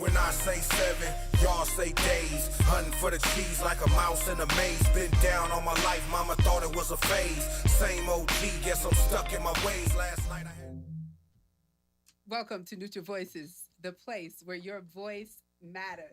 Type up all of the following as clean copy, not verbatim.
When I say 7, y'all say days. Hunting for the cheese like a mouse in a maze. Been down all my life, mama thought it was a phase. Same OG, guess I'm stuck in my ways. Last night I had... Welcome to Neutral Voices, the place where your voice matters.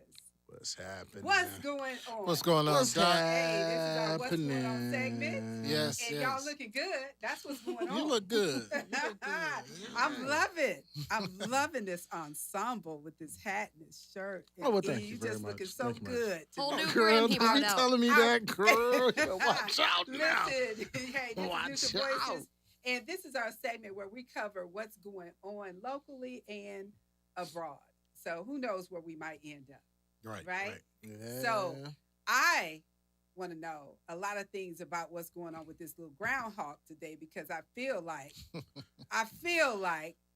What's happening? What's going on? What's going on, What's Doc? Hey, this is our What's Going On segment. Yes, and y'all looking good. That's what's going on. You look good. You look good. I'm loving this ensemble with this hat and this shirt. Oh, well, thank you very just much. looking so Thank you good. Whole new Girl, grin he don't brought be out. telling me that, girl. Watch out now. Listen, hey, this Watch is Neutral out. Voices. And this is our segment where we cover what's going on locally and abroad. So who knows where we might end up. Right? Yeah. So I want to know a lot of things about what's going on with this little groundhog today because I feel like,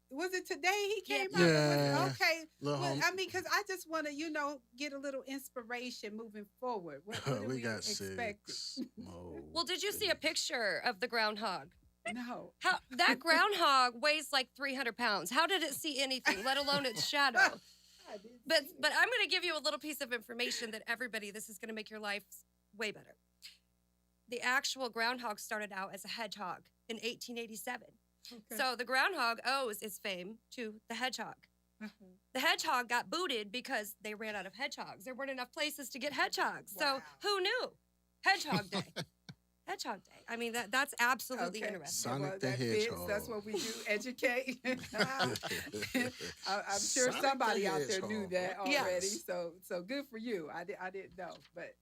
was it today he came out? Yeah. Okay. Little Well, home- I mean, because I just want to, get a little inspiration moving forward. What do we we got expect? 6 more. Well, did you see a picture of the groundhog? No. How that groundhog weighs like 300 pounds. How did it see anything, let alone its shadow? But I'm going to give you a little piece of information that everybody, this is going to make your life way better. The actual groundhog started out as a hedgehog in 1887. Okay. So the groundhog owes its fame to the hedgehog. The hedgehog got booted because they ran out of hedgehogs. There weren't enough places to get hedgehogs. Wow. So who knew? Hedgehog Day. Hedgehog Day. I mean, that's absolutely Okay. interesting. Sonic the that fits. Hedgehog. That's what we do, educate. I'm sure Sonic somebody the out there knew Hedgehog. that already. Yes. So good for you. I didn't know, but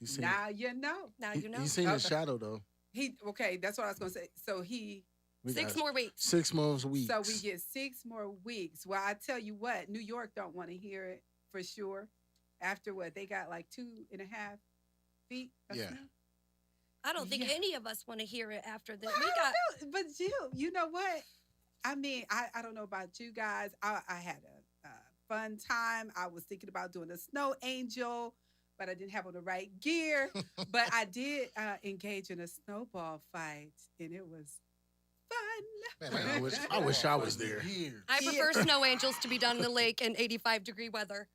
You seen, now you know. Now you know. you seen his shadow, though. That's what I was going to say. So We 6 got more weeks. 6 more weeks. So we get 6 more weeks. Well, I tell you what, New York don't want to hear it for sure. After what? They got like 2.5 feet of Yeah. snow? I don't think Yeah. any of us want to hear it after this. Well, We I got don't know, but Jill, you know what? I mean, I don't know about you guys. I had a fun time. I was thinking about doing a snow angel, but I didn't have on the right gear. But I did engage in a snowball fight, and it was fun. Man, I wish I was there. I prefer snow angels to be done in the lake in 85-degree weather.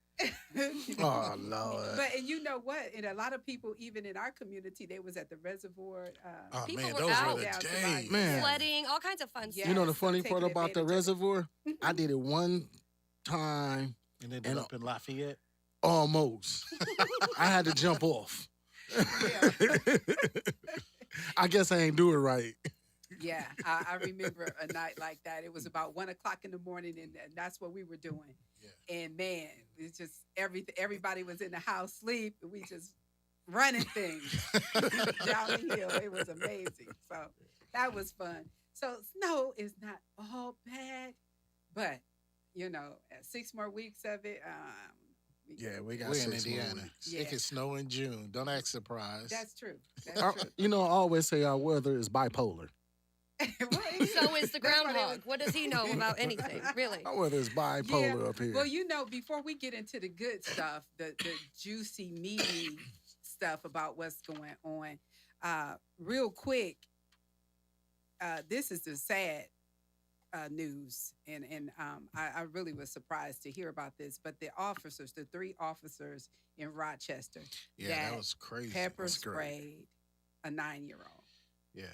Oh, Lord. But and you know what? And a lot of people, even in our community, they was at the reservoir. Oh, People man, were those out were the down to days. like- Man. Sledding, all kinds of fun Yeah. stuff. You know the so funny taking part about the advantage of it. reservoir? I did it one time, And ended And- up in Lafayette. almost. I had to jump off. Yeah. I guess I ain't do it right. Yeah, I remember a night like that. It was about 1:00 in the morning, and that's what we were doing. Yeah. And man, it's just everybody was in the house sleep, and we just running things down the hill. It was amazing. So that was fun. So snow is not all bad, but 6 more weeks of it. Yeah, we got We're in 6 more Indiana. weeks. Yeah. It can snow in June. Don't act surprised. That's true. That's true. You know, I always say our weather is bipolar. Well, it So is the That's why they groundhog. was- What does he know about anything, really? Our weather is bipolar up here. Well, before we get into the good stuff, the juicy, meaty stuff about what's going on, real quick, this is the sad news, and I really was surprised to hear about this. But the 3 officers in Rochester, Yeah, that was crazy. pepper That's great. sprayed a 9-year-old. Yeah.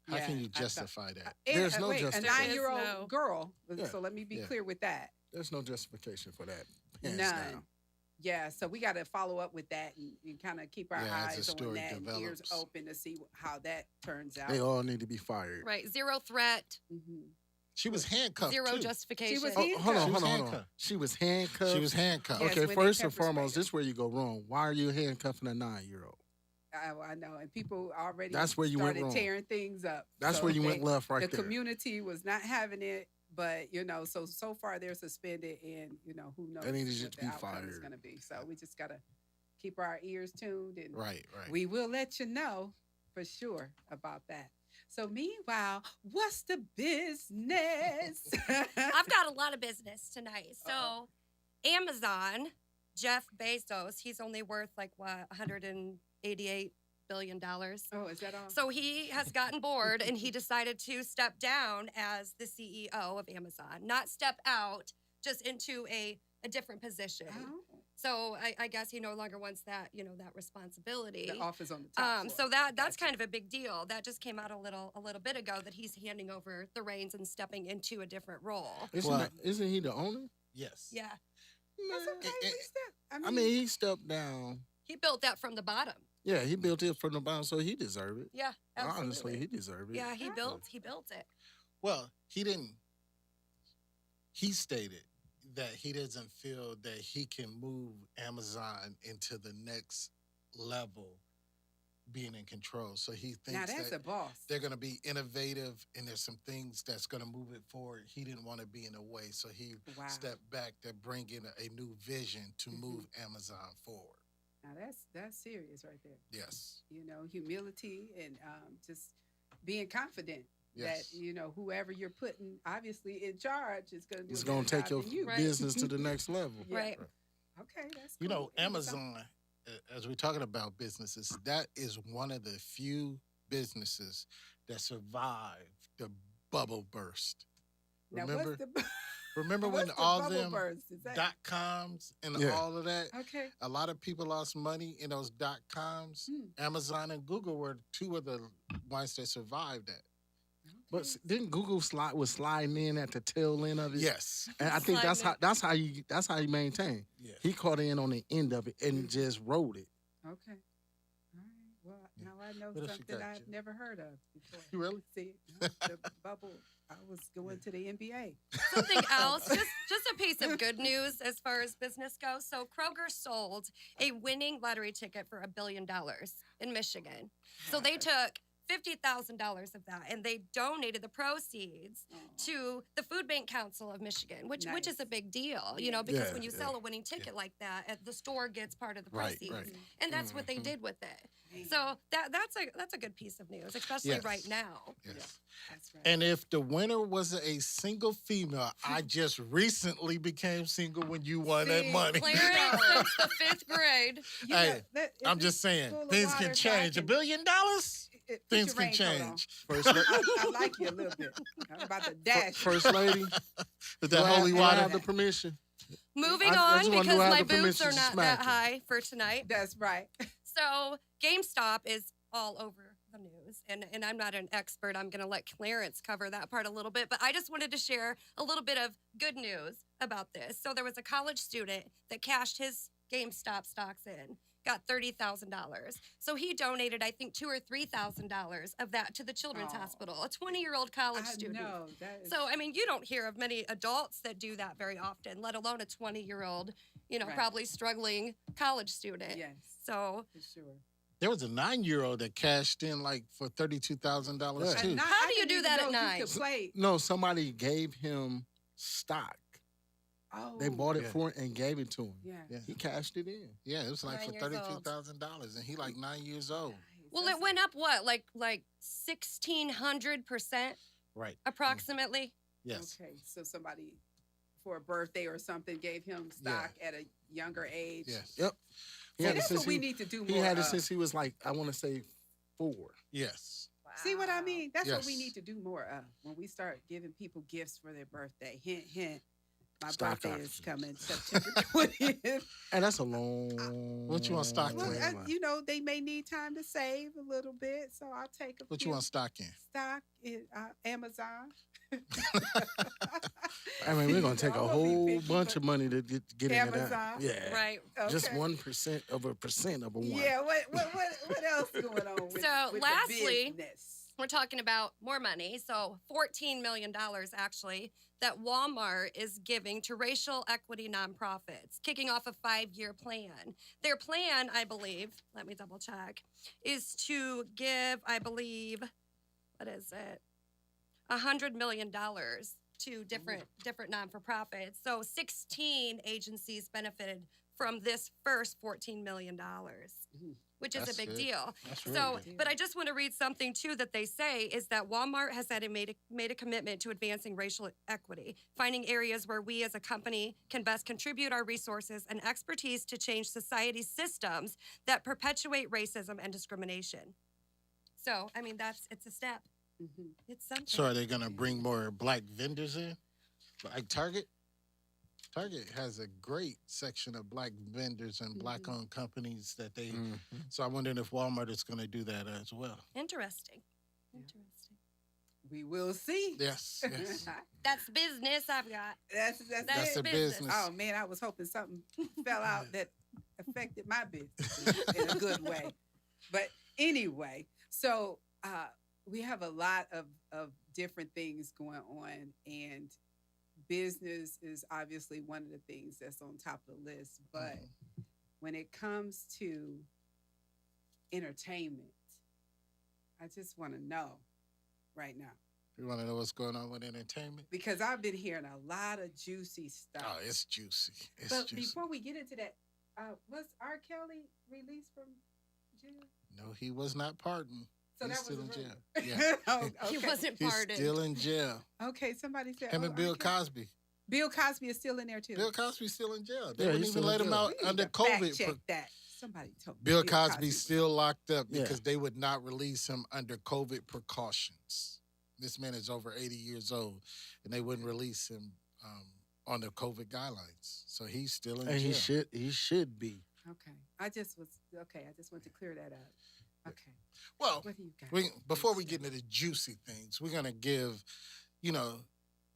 How Yeah, can you I thought- justify that? There's no a justification. 9-year-old No. girl. Yeah. So let me be Yeah. clear with that. There's no justification for that. Hands None. down. Yeah, so we got to follow up with that and kind of keep our Yeah, as the eyes on story that and ears develops. open to see how that turns out. They all need to be fired. Right. Zero threat, Mhm. She was handcuffed, zero too. justification. was Oh, handcuffed. hold She on, was hold on. handcuffed. She was handcuffed. She was handcuffed. Yes, Okay, when they first and pepper sprayed foremost, her. this is where you go wrong. Why are you handcuffing a 9-year-old? I know, and people already That's where you went started wrong. tearing things up. That's So where you went left right the there. community was not having it, but so far they're suspended, and who knows They need to what just the be outcome is fired. going to be. So we just got to keep our ears tuned, and Right. we will let you know for sure about that. So meanwhile, what's the business? I've got a lot of business tonight. So, Amazon, Jeff Bezos, he's only worth like what, $188 billion. Oh, is that all? So he has gotten bored and he decided to step down as the CEO of Amazon. Not step out, just into a different position. Oh, So I guess he no longer wants that, that responsibility. the office on the top floor. So that's Gotcha. kind of a big deal. That just came out a little bit ago that he's handing over the reins and stepping into a different role. Isn't he the owner? Yes. Yeah, That's okay. Eh, eh, we step- I mean, he stepped down. he built that from the bottom. Yeah, he built it from the bottom, so he deserved it. Yeah, absolutely. Honestly, he deserved it. Yeah, he Yeah. built it. Well, he didn't. He stated that he doesn't feel that he can move Amazon into the next level, being in control. So he now thinks that's that a boss. they're going to be innovative and there's some things that's going to move it forward. He didn't want to be in the way, so he Wow. stepped back to bring in a new vision to Mhm. move Amazon forward. Now that's serious right there. Yes. Humility and just being confident Yes. that whoever you're putting obviously in charge is going to do. It's a going better to take your job than you. Right. business to the next level. Yeah. Right. Okay, that's You know, cool. Amazon. Amazon, as we're talking about businesses, that is one of the few businesses that survived the bubble burst. Now, Remember, what's the remember what's when the all bubble them burst? Is that .coms and Yeah. all of that, okay? a lot of people lost money in those .coms. Hmm. Amazon and Google were two of the ones that survived that. But didn't Google was sliding in at the tail end of it? Yes. And I think that's Sliding how he maintained. Yeah. He caught in on the end of it and just rode it. Okay. All right. Well, Yeah. now I know What else you something got, I've Jen? never heard of before. You really? See, the bubble. I was going to the NBA. Something else, just a piece of good news as far as business goes. So Kroger sold a winning lottery ticket for $1 billion in Michigan. So they took $50,000 of that and they donated the proceeds Oh. to the Food Bank Council of Michigan, which is Nice. a big deal, Yeah. because Yeah, when you yeah. sell a winning ticket like that, the store gets part of the Right, proceeds, right. and that's what they Mhm. did with it. Man, So that's a good piece of news, especially Yes. right now. Yes. that's right. And if the winner was a single female, I just recently became single when you won that See, money. Clarence since the 5th grade. Hey, I'm just saying, things can change. $1 billion? Things can change. First, I like you a little bit. I'm about to dash. first lady, With that holy do I water. have the permission? Moving I on just wanna because know how my the boots permission are to not smack that it. high for tonight. That's right. So GameStop is all over the news, and I'm not an expert. I'm going to let Clarence cover that part a little bit, but I just wanted to share a little bit of good news about this. So there was a college student that cashed his GameStop stocks in, got $30,000. So he donated, I think, $2,000 or $3,000 of that to the Children's Oh. Hospital, a 20-year-old college I student. know that is. So, I mean, you don't hear of many adults that do that very often, let alone a 20-year-old, Right. probably struggling college student. yes, So, for sure. There was a 9-year-old that cashed in for $32,000 Yeah. too. And How I do you didn't do even that at know you nine? could play. No, somebody gave him stock. Oh, They bought it Yeah. for it and gave it to him. Yeah. Yeah. He cashed it in. Yeah, it was like 9 for years old. $32,000, and he like 9 years old. Nice. well, That's- it went up what, like 1,600% Right. approximately? Yes. Okay, so somebody for a birthday or something gave him stock at a younger age. Yes. Yep. He See, had it that's since what we he, need to do he more had it of. since he was like, I want to say 4. Yes. See what I mean? That's what we Yes. need to do more of when we start giving people gifts for their birthday. Hint, hint. My Stock birthday is options. coming September 20th. And that's a long. What you want stock Well, in? they may need time to save a little bit, so I'll take a What few you want stock in? stock in Amazon. I mean, we're gonna take a I'm gonna be whole picky, bunch but of money to get into Amazon. that. Yeah. Right. Just Okay. 1% of a percent of a one. Yeah. What else going on? With, So, with lastly, the business? We're talking about more money. So $14 million actually that Walmart is giving to racial equity nonprofits, kicking off a 5-year plan. Their plan, I believe, let me double check, is to give, I believe, what is it? $100 million to different non-for-profits. So 16 agencies benefited from this first $14 million, which is That's a big good. deal. That's really So, good. but I just want to read something too that they say is that Walmart has said it made a commitment to advancing racial equity, finding areas where we as a company can best contribute our resources and expertise to change society's systems that perpetuate racism and discrimination. So, I mean, it's a step. Mhm. It's something. So are they going to bring more black vendors in? Like Target? Target has a great section of black vendors and black-owned companies that they. Mhm. So I'm wondering if Walmart is going to do that as well. Interesting. Interesting. We will see. Yes, yes. That's business I've got. That's That's it. the business. Oh man, I was hoping something fell out that affected my business in a good way. But anyway, so we have a lot of different things going on, and business is obviously one of the things that's on top of the list. But when it comes to entertainment, I just want to know right now. You want to know what's going on with entertainment? Because I've been hearing a lot of juicy stuff. Oh, it's juicy. It's But juicy. before we get into that, was R. Kelly released from jail? No, he was not pardoned. So He's that still was in a jail. rumor. Yeah. Oh, He okay. wasn't He's pardoned. still in jail. Okay, somebody said Him and R. Bill Kelly. Cosby. Bill Cosby is still in there too. Bill Cosby's still in jail. They Yeah, wouldn't he's even still let in him jail. out We need under to fact COVID. check that. Somebody told me. Bill Cosby's still locked up Yeah. because they would not release him under COVID precautions. This man is over 80 years old, and they wouldn't release him on the COVID guidelines. So he's still in And jail. he should be. Okay. I just want to clear that up. Okay. Well, What do you got? before we get into the juicy things, we're going to give,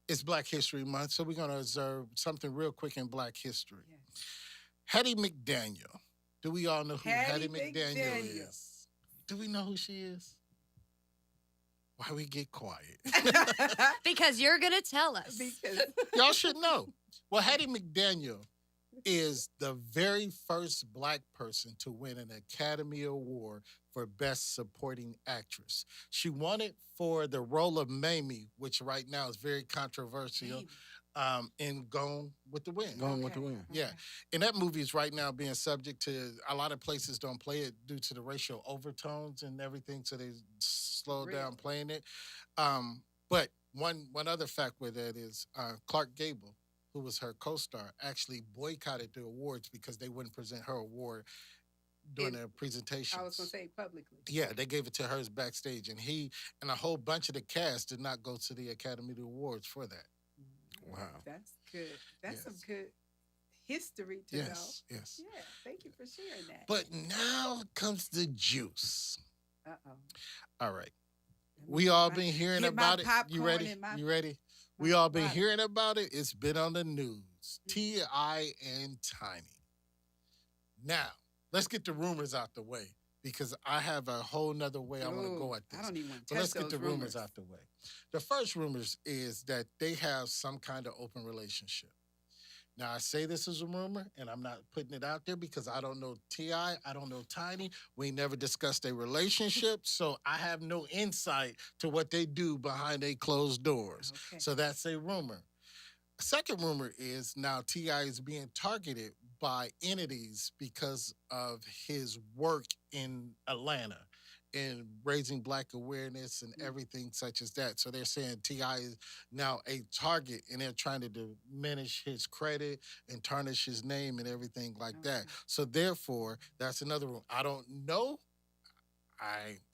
it's Black History Month, so we're going to observe something real quick in Black history. Yes. Hattie McDaniel. Do we all know who Hattie Hattie McDaniel McDaniel. is? Do we know who she is? Why we get quiet? Because you're going to tell us. Because Y'all should know. Well, Hattie McDaniel is the very first Black person to win an Academy Award for Best Supporting Actress. She won it for the role of Mamie, which right now is very controversial, in Gone with the Wind. Going with the wind. Yeah. And that movie is right now being subject to, a lot of places don't play it due to the racial overtones and everything, so they slow Really? down playing it. But one other fact with that is Clark Gable, who was her co-star, actually boycotted the awards because they wouldn't present her award during their presentation. I was going to say publicly. Yeah, they gave it to her backstage, and he and a whole bunch of the cast did not go to the Academy Awards for that. Wow. That's good. That's some Yes. good history to know. Yes, yes. Yeah, thank you for sharing that. But now comes the juice. Uh-oh. All right. We all been hearing Get my about it. You popcorn ready? and my- You ready? my We all been bottle. hearing about it. It's been on the news. Mm-hmm. T.I. and Tiny. Now, let's get the rumors out the way because I have a whole nother way I want to go Ooh, at this. I don't even want to But touch let's get those the rumors out the way. The first rumors is that they have some kind of open relationship. Now, I say this is a rumor, and I'm not putting it out there because I don't know T.I., I don't know Tiny. We never discussed their relationship, so I have no insight to what they do behind their closed doors. Okay. So that's a rumor. A second rumor is now T.I. is being targeted by entities because of his work in Atlanta in raising Black awareness and everything such as that. So they're saying T.I. is now a target and they're trying to diminish his credit and tarnish his name and everything like that. Okay. So therefore, that's another one. I don't know.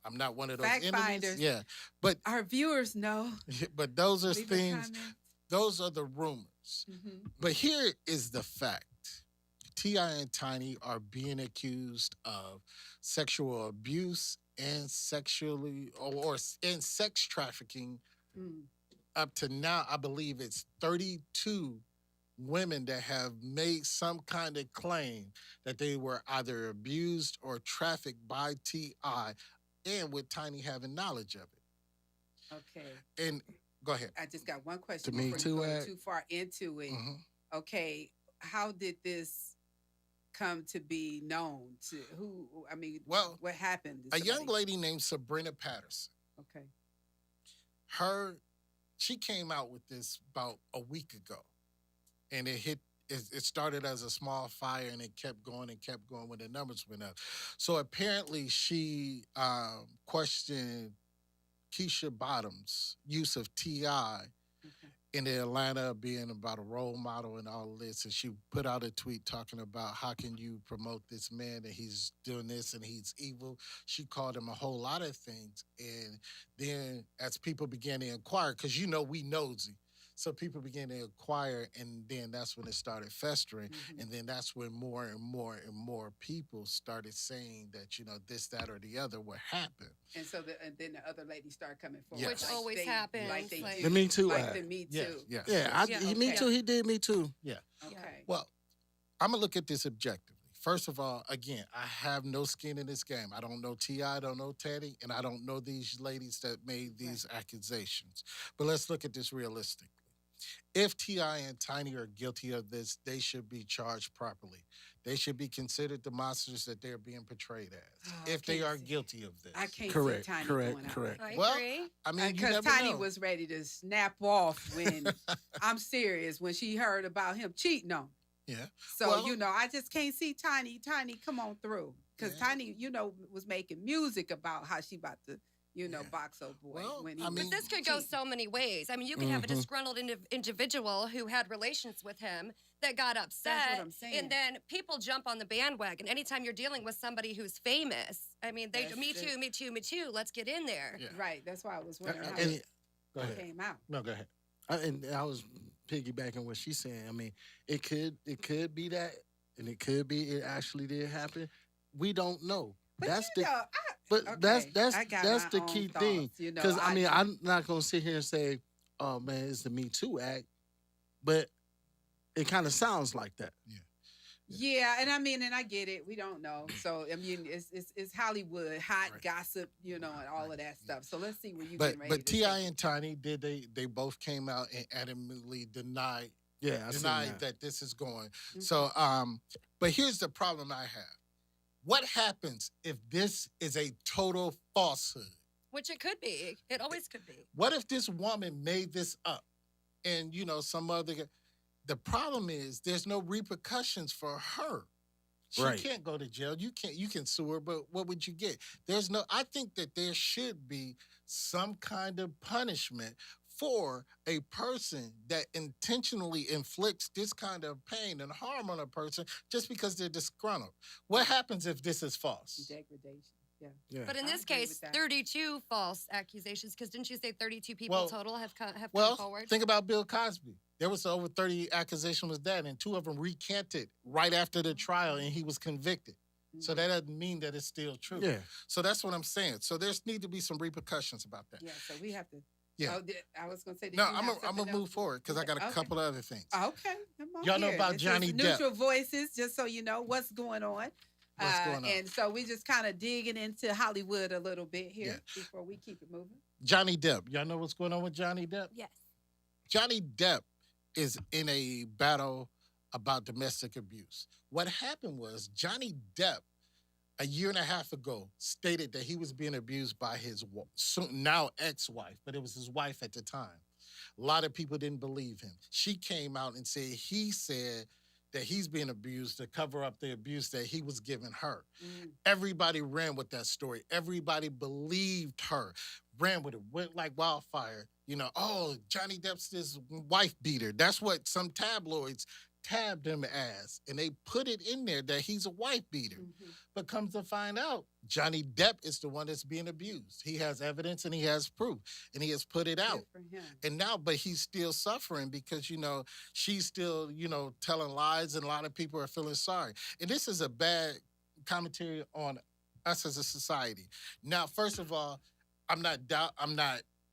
I'm not one of those Fact entities. finders. Yeah. But Our viewers know. but those are Leave a things, comment. those are the rumors. Mhm. But here is the fact. T.I. and Tiny are being accused of sexual abuse and and sex trafficking. Mm. Up to now, I believe it's 32 women that have made some kind of claim that they were either abused or trafficked by T.I. and with Tiny having knowledge of it. Okay. And go ahead. I just got one question To me before too, you go Ed. too far into it. Mhm. Okay, how did this come to be known to who? I mean, Well, what happened? A Did young somebody- lady named Sabrina Patterson. Okay. She came out with this about a week ago, and it started as a small fire, and it kept going when the numbers went up. So apparently, she questioned Keisha Bottoms' use of T.I. Okay. in the Atlanta being about a role model and all of this. And she put out a tweet talking about how can you promote this man and he's doing this and he's evil. She called him a whole lot of things. And then as people began to inquire, because we nosy. So people began to inquire, and then that's when it started festering. Mhm. And then that's when more and more and more people started saying that, this, that, or the other would happen. And so and then the other ladies start coming forward. Yes. Which always happens, Like they like- do. The Me Too Like act. the Me Too. Yes, yes. Yeah, Yeah. Me Okay. Too. He did Me Too. Yeah. Okay. Well, I'm going to look at this objectively. First of all, again, I have no skin in this game. I don't know T.I., I don't know Teddy, and I don't know these ladies that made these accusations. But let's look at this realistically. If T.I. and Tiny are guilty of this, they should be charged properly. They should be considered the monsters that they're being portrayed as, Oh, I if they can't are see- guilty of this. I can't Correct. see Tiny Correct. going out. Correct. I Well, agree. I mean, you Because never Tiny know. was ready to snap off when I'm serious when she heard about him cheating on. Yeah. So Well- I just can't see Tiny. Tiny, come on through, because Yeah. Tiny, was making music about how she about to, Yeah. box old boy. Well, when he I was mean- But this could go cheating. so many ways. I mean, you can have a Mhm. disgruntled individual who had relations with him that got upset. I'm saying. And then people jump on the bandwagon. Anytime you're dealing with somebody who's famous, I mean, That's me it. too, me too, me too. Let's get in there. Yeah. Right. That's why I was wondering how And it Go ahead. came out. No, go ahead. And I was piggybacking what she's saying. I mean, it could be that, and it could be it actually did happen. We don't know. But That's you the know, but okay, that's I got that's my the own key thoughts, thing. you know, Because I mean, I- I'm not gonna sit here and say, "Oh man, it's the Me Too act," but it kind of sounds like that. yeah, and I get it. We don't know. So I mean, it's Hollywood, hot Right. gossip, and all of that stuff. So let's see where you But getting ready. but to T.I. take and Tiny, they both came out and adamantly denied Yeah, I seen denied that. that this is going. Mhm. So but here's the problem I have. What happens if this is a total falsehood? Which it could be. It always could be. What if this woman made this up and some other the problem is there's no repercussions for her. She Right. can't go to jail. You can sue her, but what would you get? I think that there should be some kind of punishment for a person that intentionally inflicts this kind of pain and harm on a person just because they're disgruntled. What happens if this is false? degradation. Yeah. Yeah. But in I this agree case, with that. 32 false accusations, because didn't you say 32 people Well- total have come Well, forward? think about Bill Cosby. There was over 30 accusations with that, and 2 of them recanted right after the trial, and he was convicted. So Mhm. that doesn't mean that it's still true. Yeah. So that's what I'm saying. So there's need to be some repercussions about that. Yeah. So we have to. Yeah. Oh, I was gonna say. did No, you I'm have gonna something move else? forward because I got a Okay. couple of other things. Okay. I'm on Y'all know here. about This is Johnny Depp. Neutral voices, just so you know what's going on. What's going on? And so we just kind of digging into Hollywood a little bit here Yeah. before we keep it moving. Johnny Depp. Y'all know what's going on with Johnny Depp? Yes. Johnny Depp is in a battle about domestic abuse. What happened was Johnny Depp, a year and a half ago, stated that he was being abused by his now ex-wife, but it was his wife at the time. A lot of people didn't believe him. She came out and said he said that he's being abused to cover up the abuse that he was giving her. Everybody ran with that story. Everybody believed her, ran with it, went like wildfire. Oh, Johnny Depp's this wife beater. That's what some tabloids tabbed him as. And they put it in there that he's a wife beater. Mhm. But comes to find out, Johnny Depp is the one that's being abused. He has evidence and he has proof. And he has put it out. Good for him. And now, but he's still suffering because, she's still, telling lies and a lot of people are feeling sorry. And this is a bad commentary on us as a society. Now, first of all, I'm not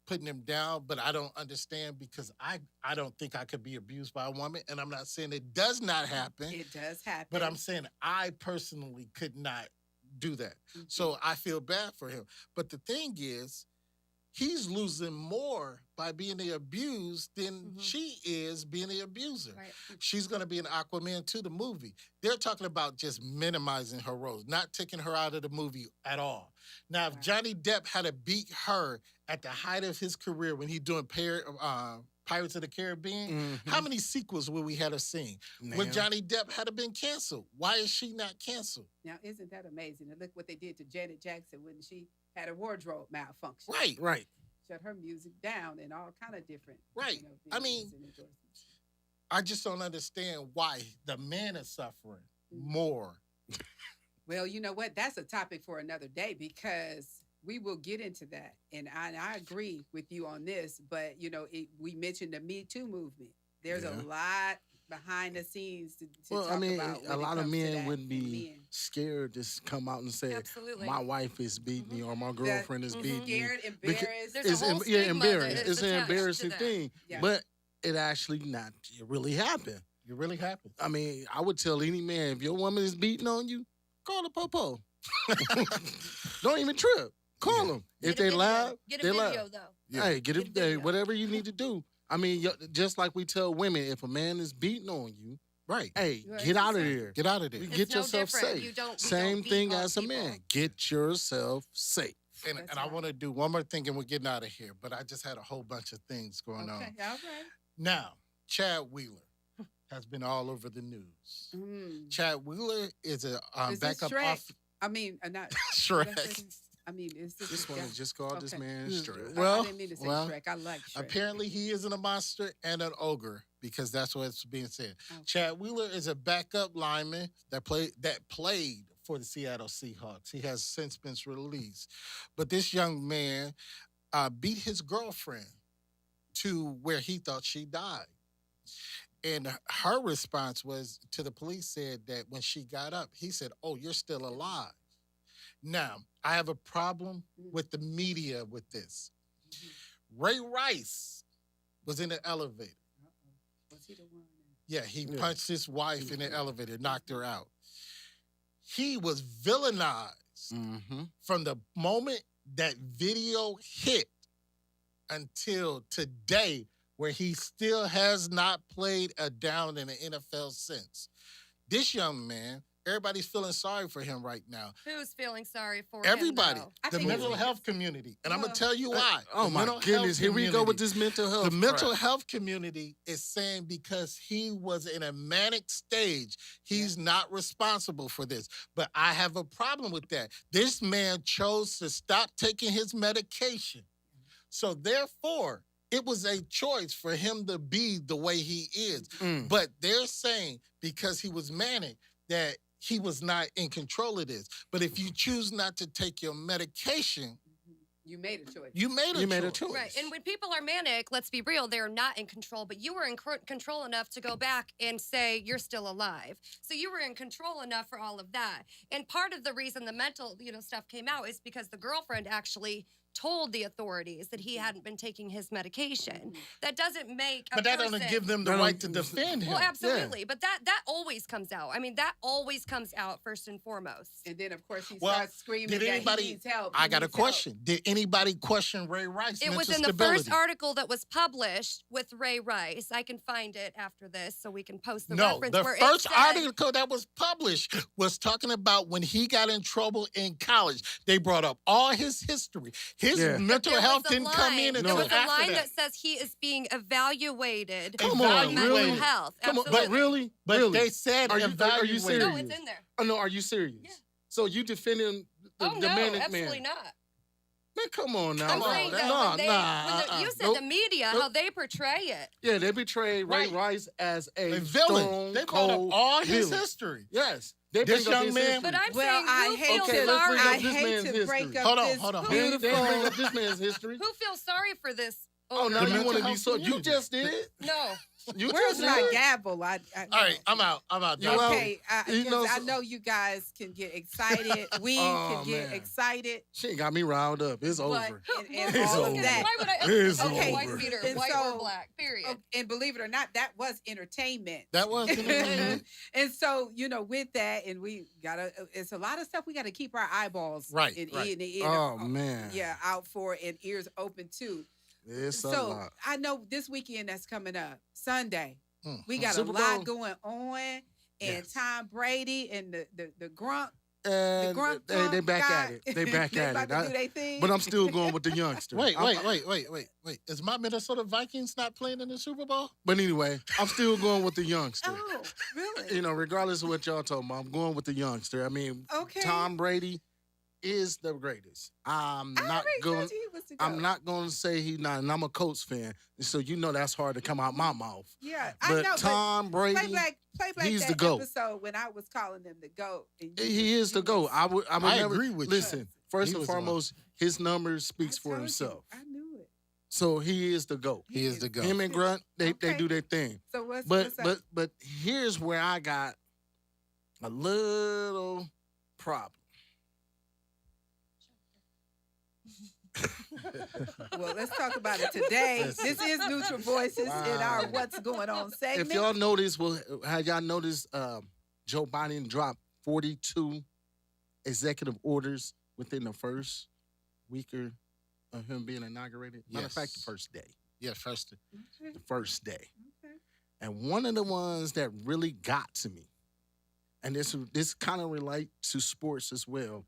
putting him down, but I don't understand because I don't think I could be abused by a woman. And I'm not saying it does not happen, It does happen. but I'm saying I personally could not do that. Mhm. So I feel bad for him. But the thing is, he's losing more by being the abused than Mhm. she is being the abuser. Right. She's going to be in Aquaman 2, the movie. They're talking about just minimizing her roles, not taking her out of the movie at all. Now, if Right. Johnny Depp had to beat her at the height of his career when he's doing Pirates of the Caribbean, Mhm. how many sequels would we have seen? When Now, Johnny Depp had been canceled, why is she not canceled? Now, isn't that amazing? And look what they did to Janet Jackson when she had a wardrobe malfunction. Right. right. Shut her music down and all kind of different. Right. I mean, videos and endorsements. I just don't understand why the man is suffering Mhm. more. Well, you know what? That's a topic for another day because we will get into that, and I agree with you on this. But we mentioned the Me Too movement. There's a lot behind the scenes to Well, talk I mean, about. a when it lot of comes to men that, wouldn't and be men. scared to come out and say, Absolutely. "My wife is beating me" or "My That- girlfriend is beating me." Scared, Because embarrassed. There's a whole yeah, stigma embarrassing. that It's is an attached to embarrassing that. thing, Yeah. but it actually not. It really happened. It really happened. I mean, I would tell any man, if your woman is beating on you, call the popo. Don't even trip. Call them. Get If a they video. loud, Get a they video loud. though. Hey, get Get a it. Hey, video. whatever you need to do. I mean, just like we tell women, if a man is beating on you, Right. hey, Right. get out of there. Get out of there. It's Get no yourself different. safe. We don't Same beat thing on as a people. man. Get yourself safe. And That's I right. want to do one more thing and we're getting out of here. But I just had a whole bunch of things going Okay, on. all right. Now, Chad Wheeler has been all over the news. Mm. Chad Wheeler is a Is this backup Shrek? off I mean, not Shrek. I mean, is this This one is just called this Okay. man Mm. straight. Well, I didn't mean to say well, Shrek. I like Shrek. Apparently, he isn't a monster and an ogre because that's what's being said. Okay. Chad Wheeler is a backup lineman that played for the Seattle Seahawks. He has since been released, but this young man beat his girlfriend to where he thought she died. And her response was to the police said that when she got up, he said, "Oh, you're still alive." Now, I have a problem with the media with this. Ray Rice was in the elevator. Was he the one? Yeah, he Yeah. punched his wife in the elevator, knocked her out. He was villainized Mm-hmm. from the moment that video hit until today, where he still has not played a down in the NFL since. This young man, everybody's feeling sorry for him right now. Who's feeling sorry for Everybody, him, though? I the think mental it's- health community. And I'm going Well, to tell you why. Oh The my mental health goodness! Here we go with community- this mental health. The mental crap. health community is saying because he was in a manic stage, he's not responsible for this. But I have a problem with that. This man chose to stop taking his medication. So therefore, it was a choice for him to be the way he is. Mm. But they're saying because he was manic that he was not in control of this. But if you choose not to take your medication, You made a choice. you made a You choice. made a choice. Right. And when people are manic, let's be real, they're not in control, but you were in control enough to go back and say you're still alive. So you were in control enough for all of that. And part of the reason the mental, stuff came out is because the girlfriend actually told the authorities that he hadn't been taking his medication. That doesn't make a But that person, doesn't give them the That right to don't- defend him. Well, absolutely. But that always comes out. I mean, that always comes out first and foremost. And then, of course, he Well, starts screaming did that anybody- he needs help. I he got a needs help. question. Did anybody question Ray Rice? It was mental in the stability? first article that was published with Ray Rice. I can find it after this so we can post the No, reference the where first it said, article that was published was talking about when he got in trouble in college. They brought up all his history. His Yeah. mental there was health a didn't come in line- until There was a after line that. that says he is being evaluated Come for on, mental really? health. Come on, Absolutely. but really, But really? they said Are you evaluated. serious? No, it's in there. Oh no, are you serious? Yeah. So you defending the, Oh, the no, manic absolutely man? not. Man, come on now. I'm Come on, saying that Nah, when they, nah, when you said Nope. the media, Nope. how they portray it. Yeah, they betrayed Ray Right. Rice as a A villain. stone They brought up cold all his villain. history. Yes, they This bring up young his man- history. But I'm Well, saying I who hate feels Okay, let's bring I up sorry? this hate man's to history. break up Hold on, this hold on. They bring beautiful. up this man's history. Who feels sorry for this? Oh, now The you mental want to be health so? You community. just did. No. You Where's just my did. gavel? All right, I'm out. You out? Okay, You know, I know you guys can get excited. We Oh, can get man. excited. She got me riled up. It's But over. and It's all of over. that. Why would I? It's okay, over. white beater, And white so- or black. Period. Oh, and believe it or not, that was entertainment. That was entertainment. And so, with that, and we gotta, it's a lot of stuff we gotta keep our eyeballs Right, and right. Oh man. yeah, out for and ears open too. It's a So lot. I know this weekend that's coming up, Sunday, we got Super a lot Bowl. going on, and Yes. Tom Brady and the Grunk, And Grunk they back guy, at it. They back they at about it. to do their thing. But I'm still going with the youngster. Wait. I'm- Is my Minnesota Vikings not playing in the Super Bowl? But anyway, I'm still going with the youngster. oh, really? Regardless of what y'all talking about, I'm going with the youngster. I mean, Okay. Tom Brady is the greatest. I'm I not already going. told you he was the I'm GOAT. not going to say he's not. And I'm a Colts fan, so that's hard to come out my mouth. Yeah, I But know. Tom but Brady, Playback, Play back He's that the GOAT. episode when I was calling him the GOAT. And you He is the you GOAT. was- I would I never agree with you. listen. First He and was the one. foremost, his numbers I speaks for told you, himself. I knew it. So he is the GOAT. He is the GOAT. Him and Grunt, they Okay. do their thing. So what's But up? but here's where I got a little problem. Well, let's talk about it today. Listen. This is Neutral Voices in our Wow. What's Going On segment. If y'all notice, have y'all noticed Joe Biden dropped 42 executive orders within the first week of him being inaugurated? Matter of fact, the Yes. first day. Yeah, first. Okay, The first day. okay. And one of the ones that really got to me, and this kind of relate to sports as well,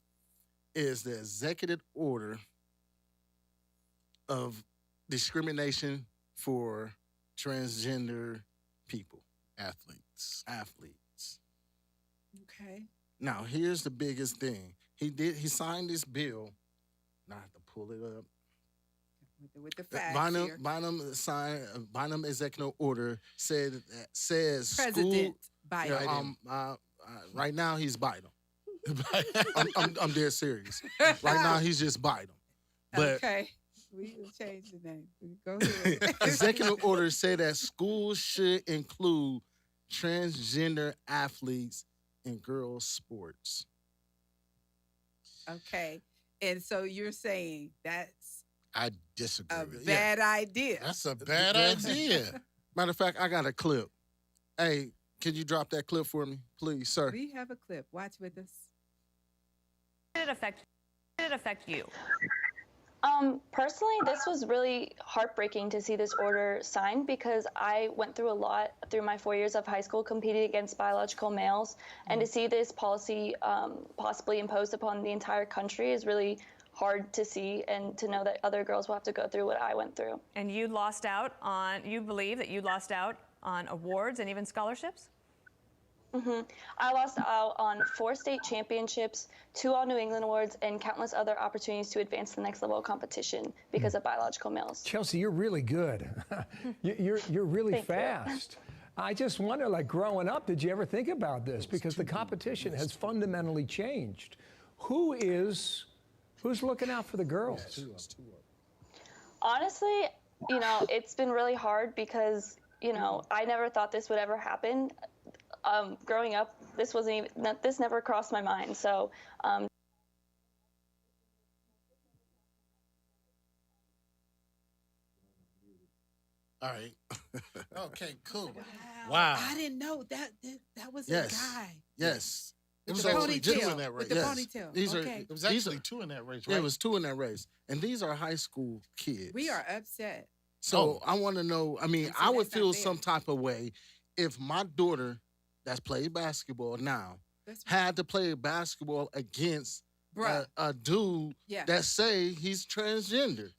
is the executive order of discrimination for transgender people, Athletes. athletes. Okay. Now, here's the biggest thing. He signed this bill. Now I have to pull it up. With the facts here. Bynum executive order says President school. Biden. Right now he's Biden. I'm dead serious. Right now he's just Biden. But okay. We will change the name. Go ahead. executive order said that schools should include transgender athletes in girls' sports. Okay. And so you're saying that's I disagree. a with bad idea. That's a bad That's- idea. Matter of fact, I got a clip. Hey, can you drop that clip for me, please, sir? We have a clip. Watch with us. Did it affect you? Personally, this was really heartbreaking to see this order signed because I went through a lot through my 4 years of high school competing against biological males. And to see this policy possibly imposed upon the entire country is really hard to see, and to know that other girls will have to go through what I went through. And you believe that you lost out on awards and even scholarships? I lost out on 4 state championships, 2 All New England awards, and countless other opportunities to advance to the next level of competition because of biological males. Chelsea, you're really good. You're really Thank you. fast. I just wonder, like growing up, did you ever think about this? Because the competition has fundamentally changed. Who's looking out for the girls? Honestly, it's been really hard because, I never thought this would ever happen. Growing up, this never crossed my mind. So, All right. Okay, cool. Wow. Wow. I didn't know that was Yes. a guy. Yes. It was With the actually two ponytail. in that race. With the Yes. ponytail. These are- okay. It was These actually are- 2 in that race, Yeah, right? it was 2 in that race. And these are high school kids. We are upset. So I want to know, And see, I would that's not feel fair. some type of way if my daughter that's played basketball now That's had to play basketball against bruh. a dude Yeah. that say he's transgender.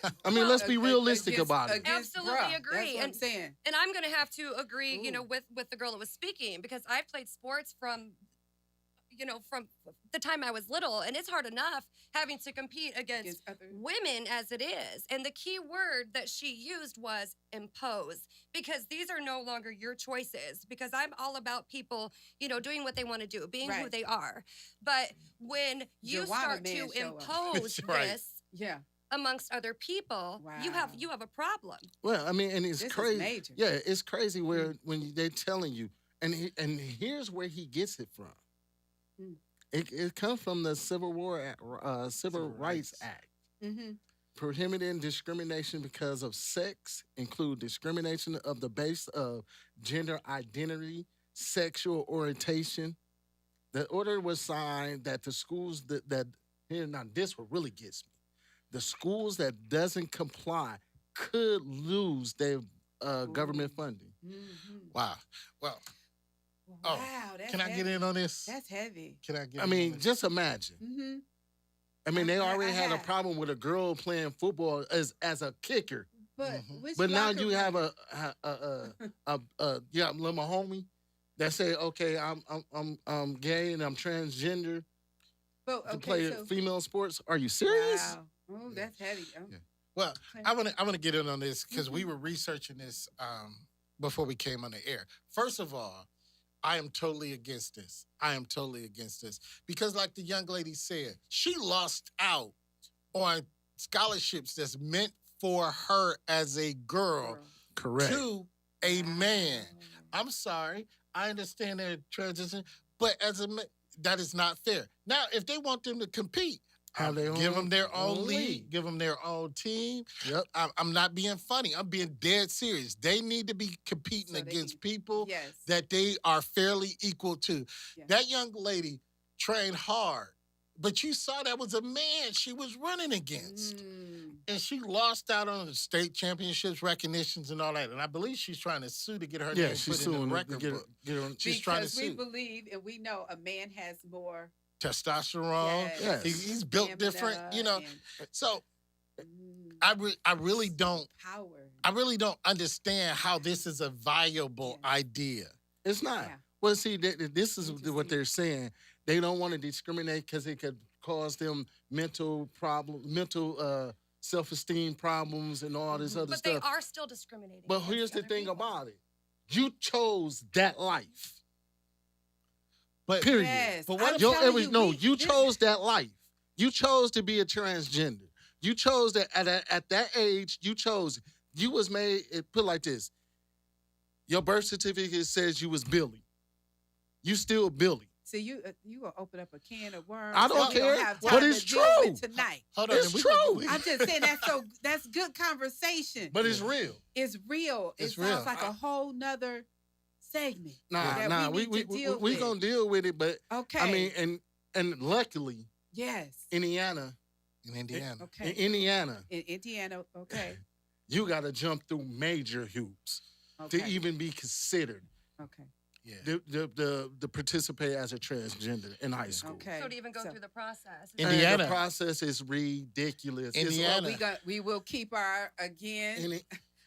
I mean, Well, let's be realistic against- about it. against Absolutely bruh. agree. That's what I'm And- saying. And I'm going to have to agree, Ooh. with the girl that was speaking, because I played sports from the time I was little, and it's hard enough having to compete against Other- women as it is. And the key word that she used was impose, because these are no longer your choices, because I'm all about people, doing what they want to do, being who Right. they are. But when you Joanna start man to show up. impose Right. this Yeah. amongst other people, you Wow. have a problem. Well, I mean, and it's This is crazy. major. Yeah, it's crazy where when they're telling you, and here's where he gets it from. Mm. It comes from the Civil Rights Act. Mm-hmm. Prohibiting discrimination because of sex include discrimination of the base of gender identity, sexual orientation. The order was signed that the schools now this what really gets me. The schools that doesn't comply could lose their government funding. Mm-hmm. Wow. Well, Wow. That's can I heavy. get in on this? That's heavy. Can I get I in mean, on this? just imagine. Mm-hmm. I mean, they I already had a have. problem with a girl playing football as a kicker. But Mhm. which But now locker you room- have a little homie that say, okay, I'm gay and I'm transgender But, to okay, play so, female sports. Are you serious? Wow. Oh, that's heavy. Oh, Yeah. Well, okay. I want to get in on this because Mm-hmm. we were researching this before we came on the air. First of all, I am totally against this. I am totally against this because, like the young lady said, she lost out on scholarships that's meant for her as a girl Correct. to a man. I'm sorry. I understand their transition, but as a man, that is not fair. Now, if they want them to compete, give them their own league, give them their own team. Yep. I'm not being funny. I'm being dead serious. They need to be competing So they against can- people Yes. that they are fairly equal to. Yeah. That young lady trained hard, but you saw that was a man she was running against. And she lost out on the state championships, recognitions, and all that. And I believe she's trying to sue to get her Yeah, name she's put in suing the to record get book. her. She's trying to Because we sue. believe and we know a man has more Testosterone. Yes. He's built different, stamina So and, I really don't power. I really don't understand how this is a viable idea. It's not. Yeah. Well, see, this is Interesting. what they're saying. They don't want to discriminate because it could cause them mental self-esteem problems and all this other But stuff. they are still discriminating. But against here's the other thing people. about it. You chose that life. But Period. Yes. But I'm what- telling you, No, we- you this- chose that life. You chose to be a transgender. You chose that at that age, you chose. You was made, put it like this. Your birth certificate says you was Billy. You still Billy. So you gonna open up a can of worms? I don't that we care, have but time it's to deal with true. tonight. Hold on, It's we- true. we- I'm just saying that's good conversation. But it's real. It's real. It's it sounds real. like a whole nother segment. Nah, that we need to deal we with. gonna deal with it, but Okay. I mean, and luckily, yes. Indiana, in Indiana. Okay. in Indiana, In Indiana. Okay. you got to jump through major hoops Okay. to even be considered Okay. Yeah. to participate as a transgender in high school. Okay. So to even go through the process. In- And Indiana. the process is ridiculous. It's Indiana. We will keep our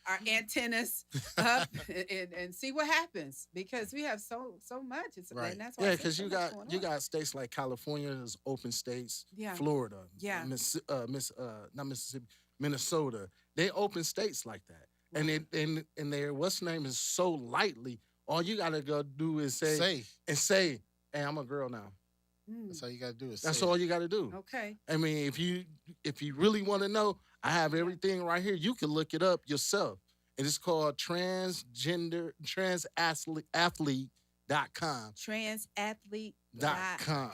our antennas up and see what happens because we have so much. It's Right. and that's why Yeah, I said because so you much got going you on. got states like California, there's open states, Yeah. Florida, Yeah. not Mississippi, Minnesota. They open states like that, and their what's the name is so lightly. All you gotta go do is say, Say. "Hey, I'm a girl now." That's all you gotta do is That's say. all you gotta do. Okay. I mean, if you really want to know, I have everything right here. You can look it up yourself. And it's called transathlete.com. Transathlete.com.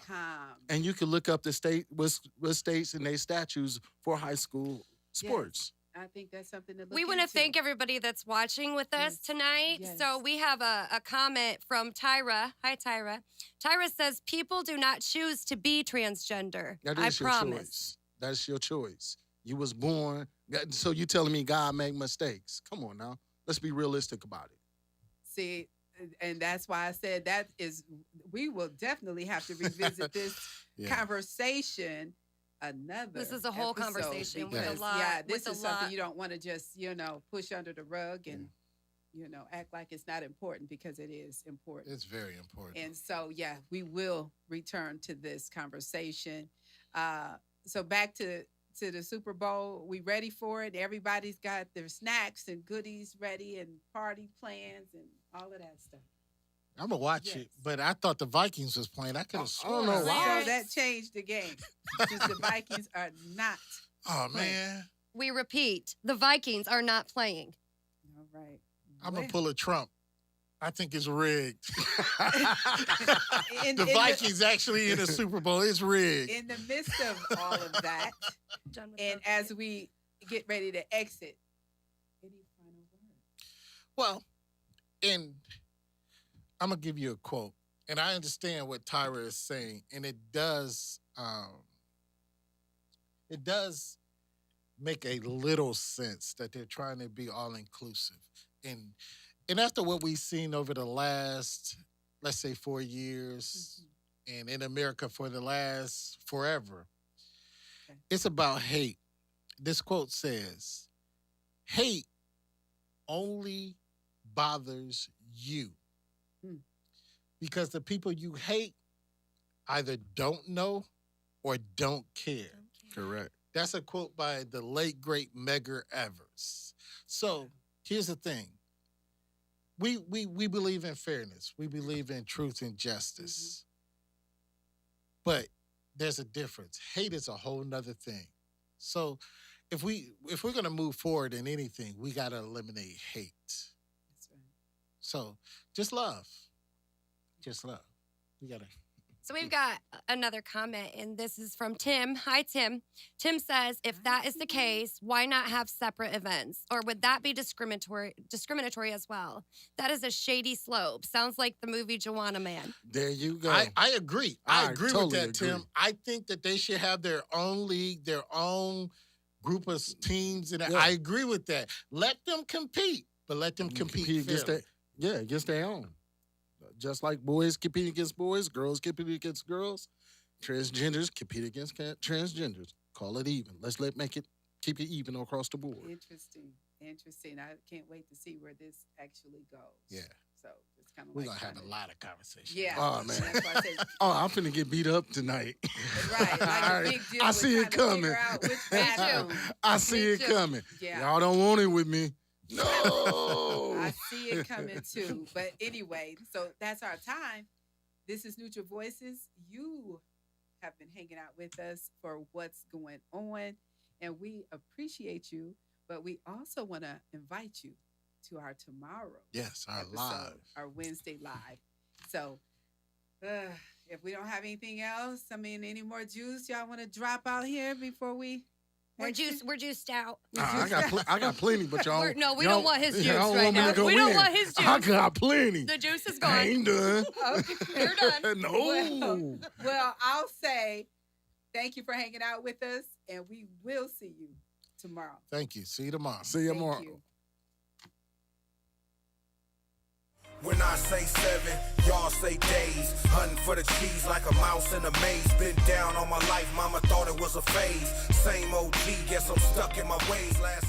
And you can look up the state what states and their statutes for high school sports. I think that's something to look We want to into. thank everybody that's watching with us Yes. tonight. Yes. So we have a comment from Tyra. Hi, Tyra. Tyra says, people do not choose to be transgender. That I is your promise. choice. That's your choice. You was born. So you telling me God make mistakes? Come on now. Let's be realistic about it. See, and that's why I said we will definitely have to revisit this Yeah. conversation another. This is a whole episode conversation with a because, lot- Yeah, this with a is something lot. you don't want to just push under the rug and act like it's not important because it is important. It's very important. And so, yeah, we will return to this conversation. So back to the Super Bowl, we ready for it? Everybody's got their snacks and goodies ready and party plans and all of that stuff. I'm gonna watch Yes. it, but I thought the Vikings was playing. I could have I sworn. don't know why. So that changed the game since the Vikings are not. Oh man, We repeat, the Vikings are not playing. All right. I'm gonna Well, pull a Trump. I think it's rigged. in The the- Vikings actually in the Super Bowl. It's rigged. In the midst of all of that, Done with and both of as you. we get ready to exit, any final words? Well, and I'm gonna give you a quote, and I understand what Tyra is saying, and it does make a little sense that they're trying to be all inclusive, and after what we've seen over the last, let's say, 4 years, and in America for the last forever, Okay. it's about hate. This quote says, "Hate only bothers you because the people you hate either don't know or don't care." Correct. That's a quote by the late great Medgar Evers. So here's the thing: we believe in fairness. We believe in truth and justice. But there's a difference. Hate is a whole nother thing. So if we're gonna move forward in anything, we gotta eliminate hate. That's right. So just love. Just love. We gotta. So we've got another comment, and this is from Tim. Hi, Tim. Tim says, if that is the case, why not have separate events? Or would that be discriminatory as well? That is a shady slope. Sounds like the movie Joanna Man. There you go. I agree. I agree totally with that, agree. Tim. I think that they should have their own league, their own group of teams, and I agree with that. Let them compete, but let them compete against fairly. against their own. Just like boys compete against boys, girls compete against girls, transgenders compete against transgenders. Call it even. Keep it even across the board. Interesting. I can't wait to see where this actually goes. Yeah. So it's kind of We're gonna have a lot of conversations. Yeah. Oh man. That's why I said, I'm finna get beat up tonight. right. Like a big deal. I with see it trying to coming. figure out which bathroom. I see it coming. Yeah. Y'all don't want it with me. No. I see it coming too. But anyway, so that's our time. This is Neutral Voices. You have been hanging out with us for what's going on, and we appreciate you. But we also want to invite you to our tomorrow. Yes, our episode, live. our Wednesday live. So if we don't have anything else, any more juice y'all want to drop out here before we? We're juiced out. I got plenty, but y'all. We don't want his juice y'all right want me to now. go We don't in. want his juice. I got plenty. The juice is I gone. ain't done. Okay. You're done. No. Well, I'll say thank you for hanging out with us, and we will see you tomorrow. Thank you. See you tomorrow. See you Thank tomorrow. you. When I say 7, y'all say days. Hunting for the cheese like a mouse in a maze. Been down all my life, mama thought it was a phase. Same OG, guess I'm stuck in my ways. Last